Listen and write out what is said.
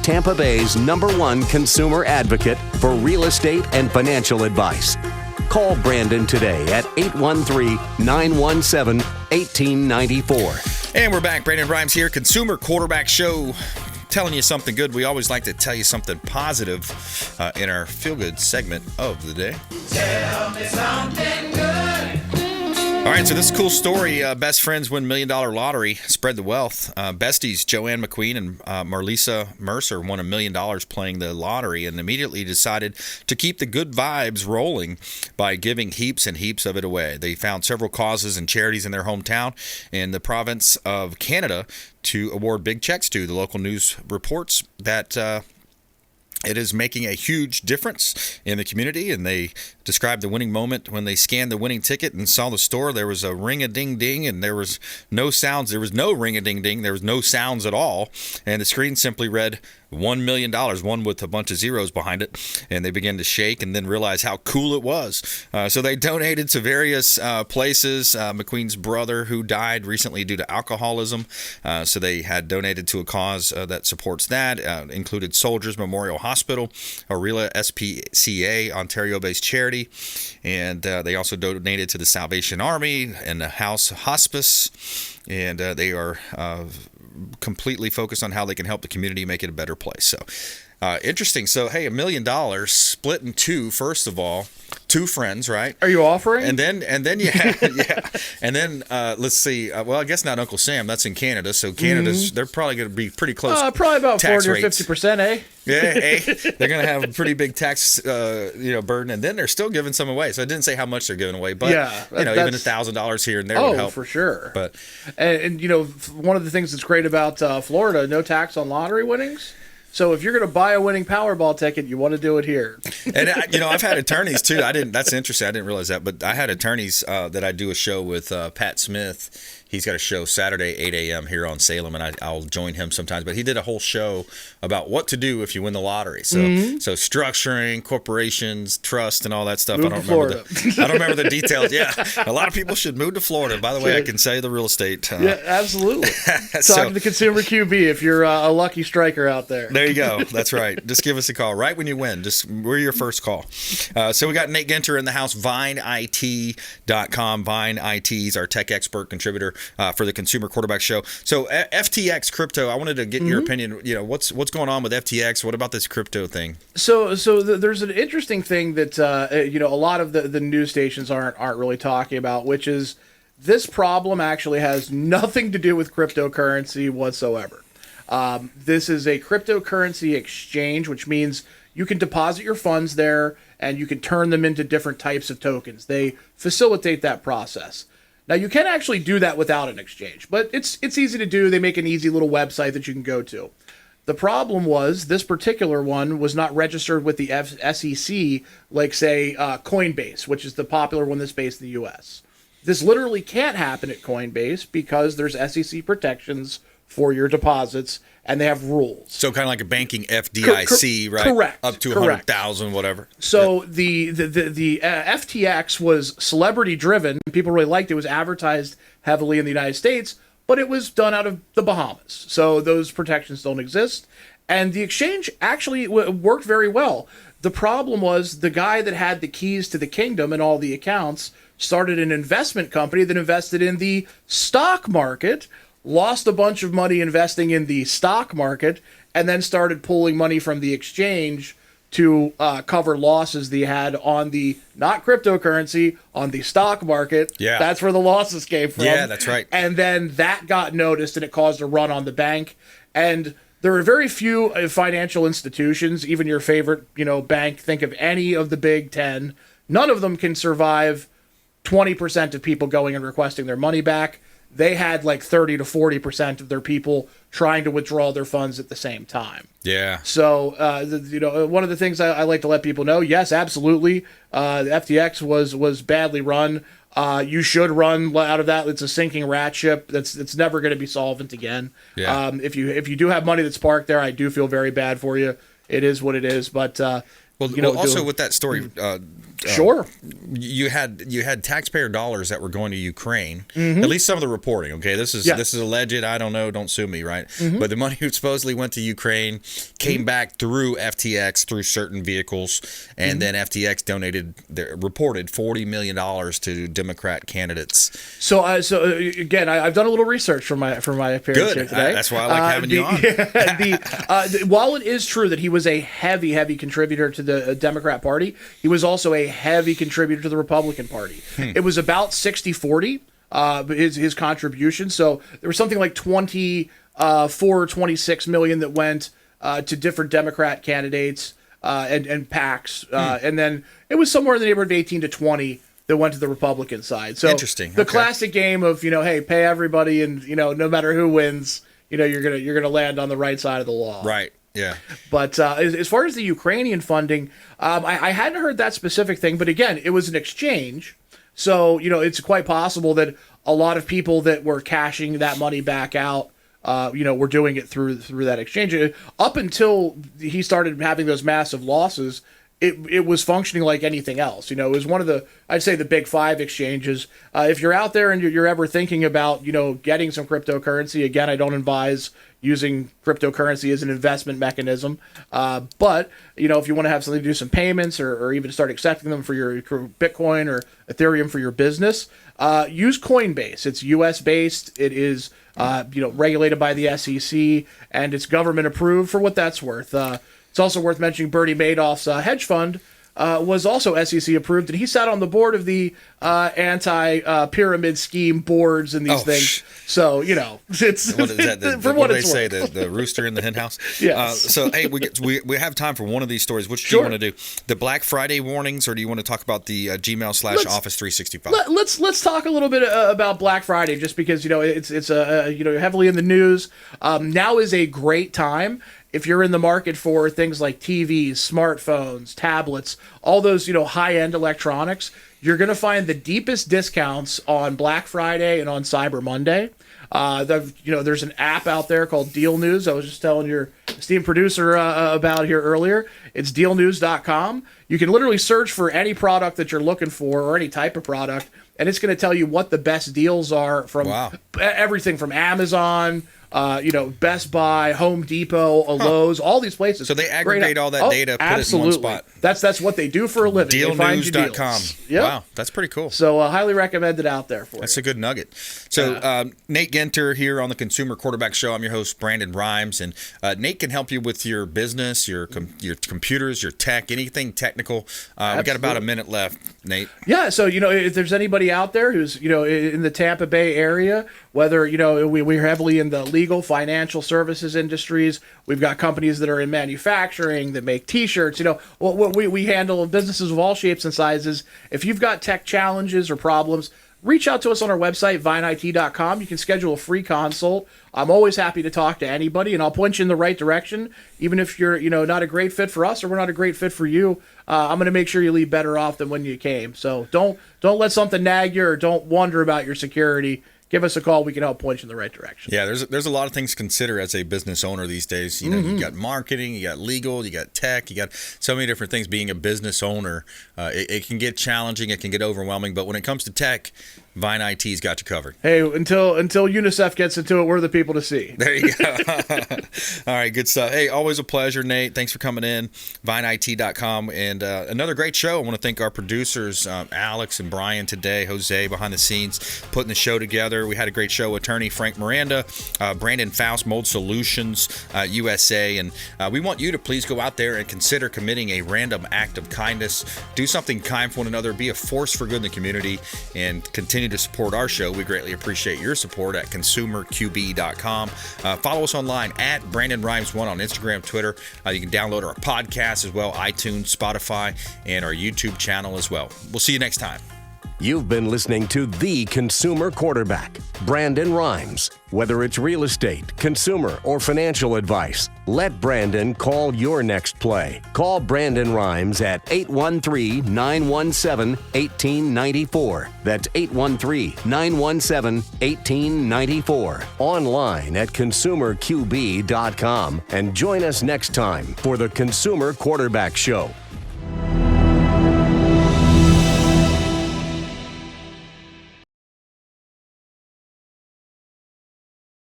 Tampa Bay's #1 consumer advocate for real estate and financial advice. Call Brandon today at 813-917-1894. And we're back. Brandon Rhymes here, Consumer Quarterback Show. Telling you something good. We always like to tell you something positive in our feel-good segment of the day. Tell me something good. All right, so this is a cool story. Best friends win $1 million lottery, spread the wealth. Besties Joanne McQueen and Marlisa Mercer won $1 million playing the lottery and immediately decided to keep the good vibes rolling by giving heaps and heaps of it away. They found several causes and charities in their hometown in the province of Canada to award big checks to. The local news reports that it is making a huge difference in the community, and they described the winning moment when they scanned the winning ticket and saw the store. There was a ring-a-ding-ding, and there was no sounds. There was no ring-a-ding-ding. There was no sounds at all, and the screen simply read $1 million, one with a bunch of zeros behind it, and they began to shake and then realize how cool it was. So they donated to various places. McQueen's brother, who died recently due to alcoholism, so they had donated to a cause that supports that, included Soldiers Memorial Hospital, Aurelia SPCA, Ontario-based charity, and they also donated to the Salvation Army and the House Hospice, and they are completely focused on how they can help the community make it a better place. So interesting. So, hey, $1 million split in two. First of all, two friends, right? Are you offering? And then yeah. And then let's see. Well, I guess not Uncle Sam. That's in Canada. So Canada's they're probably going to be pretty close. Probably about 40 or rates. 50%, eh? Yeah, they're going to have a pretty big tax, burden, and then they're still giving some away. So I didn't say how much they're giving away, but even $1,000 here and there would help for sure. But and one of the things that's great about Florida, no tax on lottery winnings. So if you're going to buy a winning Powerball ticket, you want to do it here. And I've had attorneys too. That's interesting. I didn't realize that, but I had attorneys that I do a show with. Pat Smith. He's got a show Saturday, 8 a.m. here on Salem, and I'll join him sometimes. But he did a whole show about what to do if you win the lottery. So structuring, corporations, trust, and all that stuff. I don't remember the details. Yeah, a lot of people should move to Florida. By the way, I can sell you the real estate. Yeah, absolutely. Talk to the Consumer QB if you're a lucky striker out there. There you go. That's right. Just give us a call right when you win. We're your first call. So we got Nate Ginter in the house, VineIT.com. Vine IT is our tech expert contributor for the Consumer Quarterback Show. So FTX crypto, I wanted to get your opinion. What's going on with FTX? What about this crypto thing? So there's an interesting thing that a lot of the news stations aren't really talking about, which is this problem actually has nothing to do with cryptocurrency whatsoever. This is a cryptocurrency exchange, which means you can deposit your funds there and you can turn them into different types of tokens. They facilitate that process. Now, you can actually do that without an exchange, but it's easy to do. They make an easy little website that you can go to. The problem was this particular one was not registered with the SEC, like, say, Coinbase, which is the popular one that's based in the U.S. This literally can't happen at Coinbase because there's SEC protections for your deposits, and they have rules. So kind of like a banking FDIC, right? Correct. Up to 100,000, whatever. So the FTX was celebrity driven. People really liked it. It was advertised heavily in the United States, but it was done out of the Bahamas. So those protections don't exist. And the exchange actually worked very well. The problem was the guy that had the keys to the kingdom and all the accounts started an investment company that invested in the stock market, lost a bunch of money investing in the stock market, and then started pulling money from the exchange to cover losses they had on the, not cryptocurrency, on the stock market. Yeah. That's where the losses came from. Yeah, that's right. And then that got noticed, and it caused a run on the bank. And there are very few financial institutions, even your favorite, bank, think of any of the big 10. None of them can survive 20% of people going and requesting their money back. They had like 30 to 40% of their people trying to withdraw their funds at the same time. Yeah. So, one of the things I like to let people know, yes, absolutely, the FTX was badly run. You should run out of that. It's a sinking rat ship. It's never going to be solvent again. Yeah. If you do have money that's parked there, I do feel very bad for you. It is what it is. But also with that story, Sure. You had taxpayer dollars that were going to Ukraine. At least some of the reporting. Okay, this is alleged. I don't know. Don't sue me, right? But the money who supposedly went to Ukraine came back through FTX through certain vehicles, and then FTX reported $40 million to Democrat candidates. So again, I've done a little research for my appearance here today. That's why I like having you on. While it is true that he was a heavy contributor to the Democrat Party, he was also a heavy contributor to the Republican Party. It was about 60-40, his contribution. So there was something like 26 million that went to different Democrat candidates and PACs, and then it was somewhere in the neighborhood of 18 to 20 that went to the Republican side. So interesting. The classic game of, hey, pay everybody, and no matter who wins, you're gonna land on the right side of the law. Right. Yeah. But as far as the Ukrainian funding, I hadn't heard that specific thing. But again, it was an exchange, so it's quite possible that a lot of people that were cashing that money back out, were doing it through that exchange. Up until he started having those massive losses, it was functioning like anything else. It was one of I'd say the big five exchanges. If you're out there and you're ever thinking about, getting some cryptocurrency, again, I don't advise using cryptocurrency as an investment mechanism. But, if you want to have something to do some payments or even start accepting them for your Bitcoin or Ethereum for your business, use Coinbase. It's US based. It is, regulated by the SEC, and it's government approved for what that's worth. It's also worth mentioning Bernie Madoff's hedge fund was also SEC approved, and he sat on the board of the anti-pyramid scheme boards and these things. So, it's what is that? What do they say? The rooster in the hen house? Yes. So, hey, we have time for one of these stories. Which do you want to do? The Black Friday warnings, or do you want to talk about the Gmail/Office 365? Let's talk a little bit about Black Friday, just because it's heavily in the news. Now is a great time. If you're in the market for things like TVs, smartphones, tablets, all those, high-end electronics, you're going to find the deepest discounts on Black Friday and on Cyber Monday. There's an app out there called Deal News. I was just telling your esteemed producer about here earlier. It's dealnews.com. You can literally search for any product that you're looking for or any type of product, and it's going to tell you what the best deals are from everything from Amazon, Best Buy, Home Depot, Lowe's, all these places. So they aggregate all that data, put it in one spot. That's what they do for a living. Dealnews.com. Yep. Wow, that's pretty cool. So highly recommend it out there for you. That's a good nugget. So Nate Ginter here on the Consumer Quarterback Show. I'm your host, Brandon Rhymes, and Nate can help you with your business, your computers, your tech, anything technical. We got about a minute left, Nate. Yeah, so if there's anybody out there who's in the Tampa Bay area, whether we're heavily in the legal, financial services industries, we've got companies that are in manufacturing that make T-shirts. We handle businesses of all shapes and sizes. If you've got tech challenges or problems, reach out to us on our website, vineit.com. You can schedule a free consult. I'm always happy to talk to anybody, and I'll point you in the right direction. Even if you're, not a great fit for us or we're not a great fit for you, I'm going to make sure you leave better off than when you came. So don't let something nag you or don't wonder about your security. Give us a call. We can help point you in the right direction. Yeah, there's a lot of things to consider as a business owner these days. You got marketing, you got legal, you got tech, you got so many different things. Being a business owner, it can get challenging, it can get overwhelming. But when it comes to tech, Vine IT's got you covered. Hey, until UNICEF gets into it, we're the people to see. There you go. All right, good stuff. Hey, always a pleasure, Nate. Thanks for coming in. VineIT.com. And another great show. I want to thank our producers, Alex and Brian today, Jose behind the scenes, putting the show together. We had a great show. Attorney Frank Miranda, Brandon Faust, Mold Solutions, USA. And we want you to please go out there and consider committing a random act of kindness. Do something kind for one another. Be a force for good in the community and continue to support our show. We greatly appreciate your support at consumerqb.com. Follow us online at Brandon Rhymes1 on Instagram, Twitter. You can download our podcast as well, iTunes, Spotify, and our YouTube channel as well. We'll see you next time. You've been listening to The Consumer Quarterback, Brandon Rhymes. Whether it's real estate, consumer, or financial advice, let Brandon call your next play. Call Brandon Rhymes at 813-917-1894. That's 813-917-1894. Online at consumerqb.com. And join us next time for The Consumer Quarterback Show.